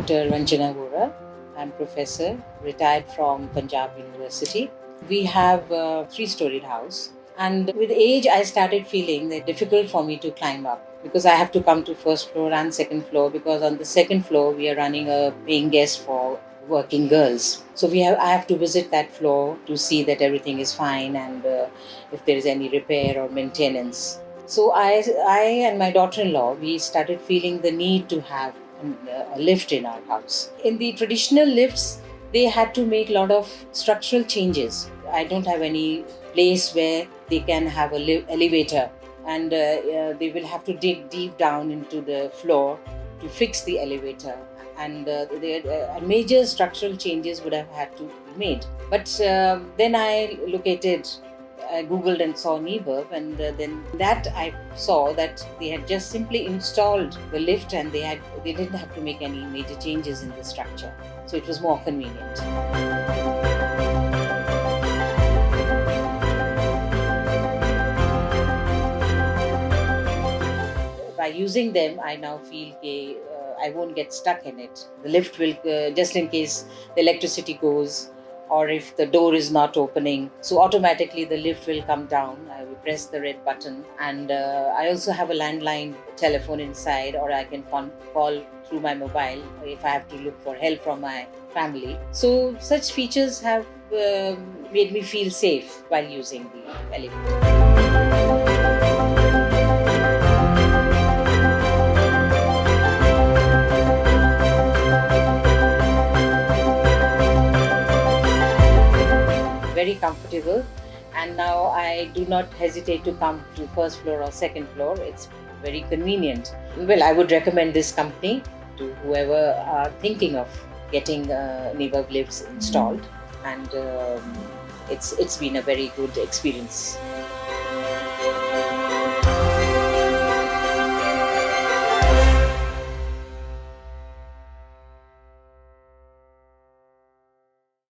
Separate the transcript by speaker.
Speaker 1: Dr. RANJANA VOHRA. I'm professor, retired from Punjab University. We have a three-storied house. And with age, I started feeling that difficult for me to climb up because I have to come to first floor and second floor, because on the second floor we are running a paying guest for working girls. So I have to visit that floor to see that everything is fine and if there is any repair or maintenance. So I and my daughter-in-law, we started feeling the need to have a lift in our house. In the traditional lifts, they had to make a lot of structural changes. I don't have any place where they can have a elevator, and they will have to dig deep down into the floor to fix the elevator, and major structural changes would have had to be made. But then I googled and saw Nibav, and then that I saw that they had just simply installed the lift, and they didn't have to make any major changes in the structure, so it was more convenient. By using them, I now feel I won't get stuck in it. The lift will, just in case the electricity goes or if the door is not opening, so automatically the lift will come down. I will press the red button, and I also have a landline telephone inside, or I can call through my mobile if I have to look for help from my family. So such features have made me feel safe while using the elevator. Very comfortable, and now I do not hesitate to come to first floor or second floor. It's very convenient. Well, I would recommend this company to whoever are thinking of getting Nibav lifts installed, and it's been a very good experience.